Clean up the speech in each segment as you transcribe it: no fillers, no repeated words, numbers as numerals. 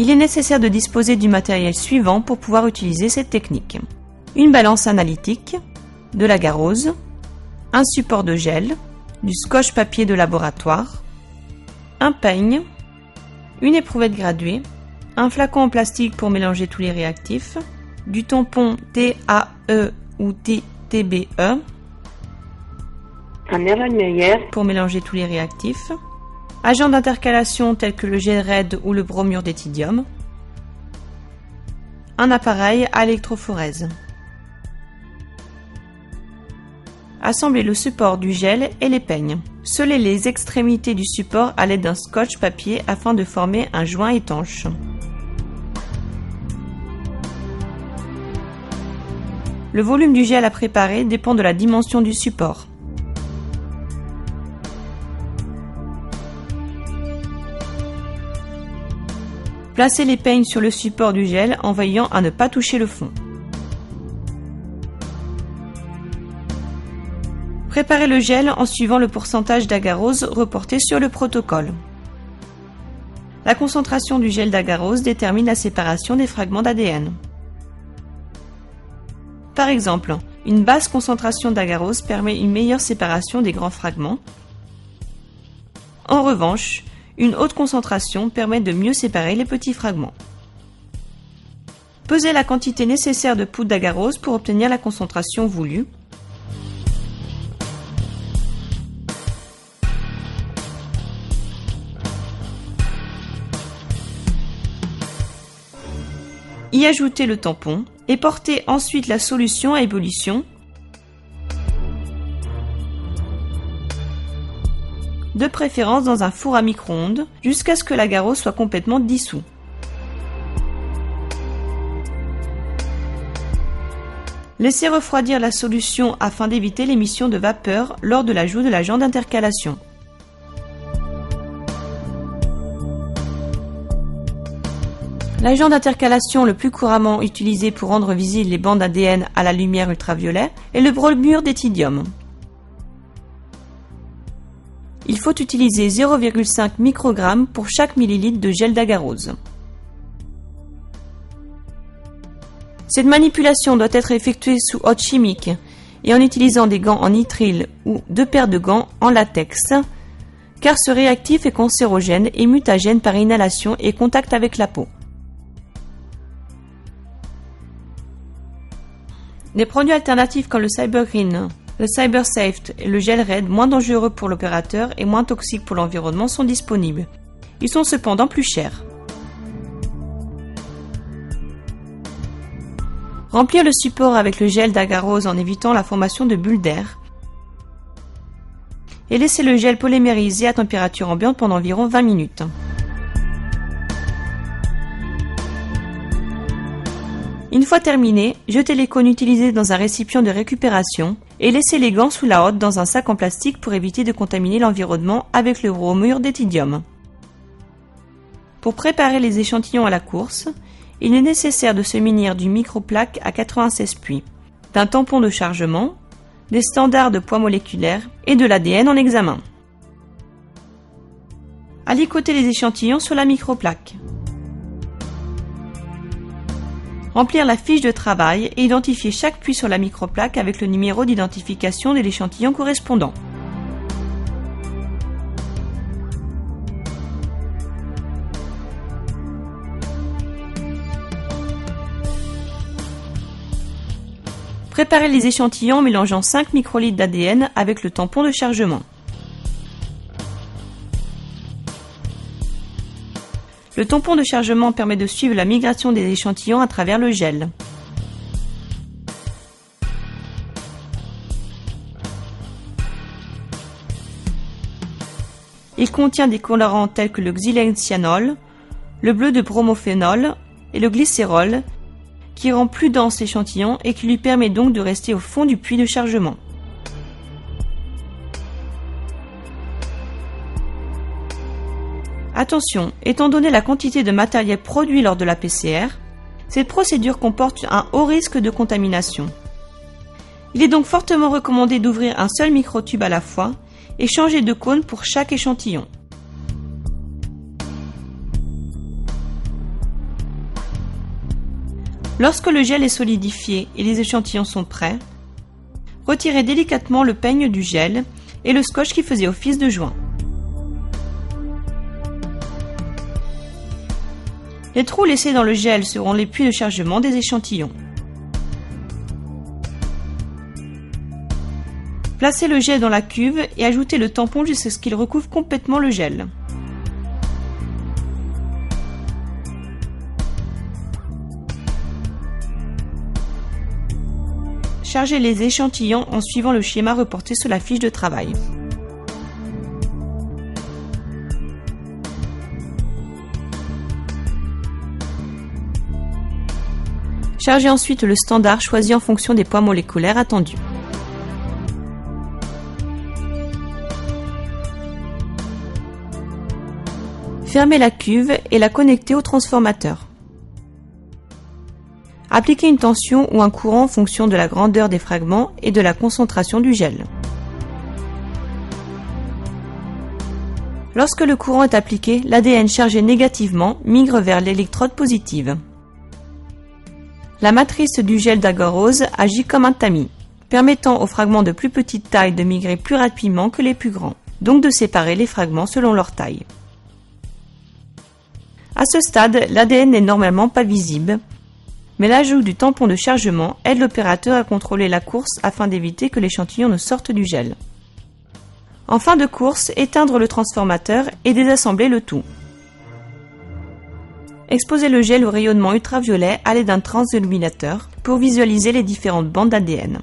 Il est nécessaire de disposer du matériel suivant pour pouvoir utiliser cette technique. Une balance analytique, de l'agarose, un support de gel, du scotch papier de laboratoire, un peigne, une éprouvette graduée, un flacon en plastique pour mélanger tous les réactifs, du tampon TAE ou TBE, un Erlenmeyer pour mélanger tous les réactifs, agents d'intercalation tels que le gel raide ou le bromure d'éthidium, un appareil à électrophorèse. Assemblez le support du gel et les peignes. Scellez les extrémités du support à l'aide d'un scotch papier afin de former un joint étanche. Le volume du gel à préparer dépend de la dimension du support. Placez les peignes sur le support du gel en veillant à ne pas toucher le fond. Préparez le gel en suivant le pourcentage d'agarose reporté sur le protocole. La concentration du gel d'agarose détermine la séparation des fragments d'ADN. Par exemple, une basse concentration d'agarose permet une meilleure séparation des grands fragments. En revanche, une haute concentration permet de mieux séparer les petits fragments. Pesez la quantité nécessaire de poudre d'agarose pour obtenir la concentration voulue. Y ajoutez le tampon et portez ensuite la solution à ébullition, de préférence dans un four à micro-ondes, jusqu'à ce que l'agarose soit complètement dissous. Laissez refroidir la solution afin d'éviter l'émission de vapeur lors de l'ajout de l'agent d'intercalation. L'agent d'intercalation le plus couramment utilisé pour rendre visibles les bandes ADN à la lumière ultraviolet est le bromure d'éthidium. Il faut utiliser 0,5 microgrammes pour chaque millilitre de gel d'agarose. Cette manipulation doit être effectuée sous hotte chimique et en utilisant des gants en nitrile ou 2 paires de gants en latex, car ce réactif est cancérogène et mutagène par inhalation et contact avec la peau. Des produits alternatifs comme le CyberGreen, le CyberSafe et le gel raide, moins dangereux pour l'opérateur et moins toxiques pour l'environnement, sont disponibles. Ils sont cependant plus chers. Remplir le support avec le gel d'agarose en évitant la formation de bulles d'air. Et laisser le gel polymériser à température ambiante pendant environ 20 minutes. Une fois terminé, jetez les cônes utilisés dans un récipient de récupération et laissez les gants sous la hotte dans un sac en plastique pour éviter de contaminer l'environnement avec le bromure d'éthidium. Pour préparer les échantillons à la course, il est nécessaire de se munir d'une microplaque à 96 puits, d'un tampon de chargement, des standards de poids moléculaire et de l'ADN en examen. Alicoter les échantillons sur la microplaque. Remplir la fiche de travail et identifier chaque puits sur la microplaque avec le numéro d'identification de l'échantillon correspondant. Préparez les échantillons en mélangeant 5 microlitres d'ADN avec le tampon de chargement. Le tampon de chargement permet de suivre la migration des échantillons à travers le gel. Il contient des colorants tels que le xylencyanol, le bleu de bromophénol et le glycérol, qui rend plus dense l'échantillon et qui lui permet donc de rester au fond du puits de chargement. Attention, étant donné la quantité de matériel produit lors de la PCR, cette procédure comporte un haut risque de contamination. Il est donc fortement recommandé d'ouvrir un seul microtube à la fois et changer de cône pour chaque échantillon. Lorsque le gel est solidifié et les échantillons sont prêts, retirez délicatement le peigne du gel et le scotch qui faisait office de joint. Les trous laissés dans le gel seront les puits de chargement des échantillons. Placez le gel dans la cuve et ajoutez le tampon jusqu'à ce qu'il recouvre complètement le gel. Chargez les échantillons en suivant le schéma reporté sur la fiche de travail. Chargez ensuite le standard choisi en fonction des poids moléculaires attendus. Fermez la cuve et la connectez au transformateur. Appliquez une tension ou un courant en fonction de la grandeur des fragments et de la concentration du gel. Lorsque le courant est appliqué, l'ADN chargé négativement migre vers l'électrode positive. La matrice du gel d'agarose agit comme un tamis, permettant aux fragments de plus petite taille de migrer plus rapidement que les plus grands, donc de séparer les fragments selon leur taille. À ce stade, l'ADN n'est normalement pas visible, mais l'ajout du tampon de chargement aide l'opérateur à contrôler la course afin d'éviter que l'échantillon ne sorte du gel. En fin de course, éteindre le transformateur et désassembler le tout. Exposez le gel au rayonnement ultraviolet à l'aide d'un transilluminateur pour visualiser les différentes bandes d'ADN.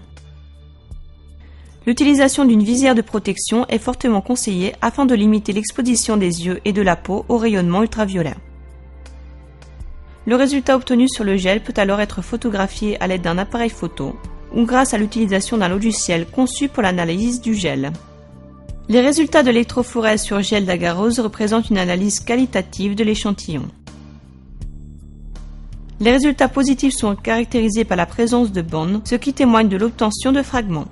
L'utilisation d'une visière de protection est fortement conseillée afin de limiter l'exposition des yeux et de la peau au rayonnement ultraviolet. Le résultat obtenu sur le gel peut alors être photographié à l'aide d'un appareil photo ou grâce à l'utilisation d'un logiciel conçu pour l'analyse du gel. Les résultats de l'électrophorèse sur gel d'agarose représentent une analyse qualitative de l'échantillon. Les résultats positifs sont caractérisés par la présence de bandes, ce qui témoigne de l'obtention de fragments.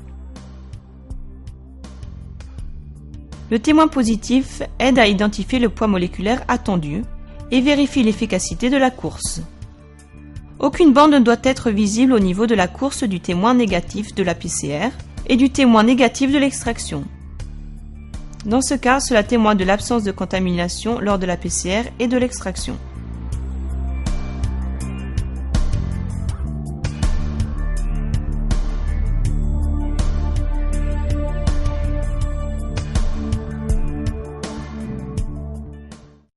Le témoin positif aide à identifier le poids moléculaire attendu et vérifie l'efficacité de la course. Aucune bande ne doit être visible au niveau de la course du témoin négatif de la PCR et du témoin négatif de l'extraction. Dans ce cas, cela témoigne de l'absence de contamination lors de la PCR et de l'extraction.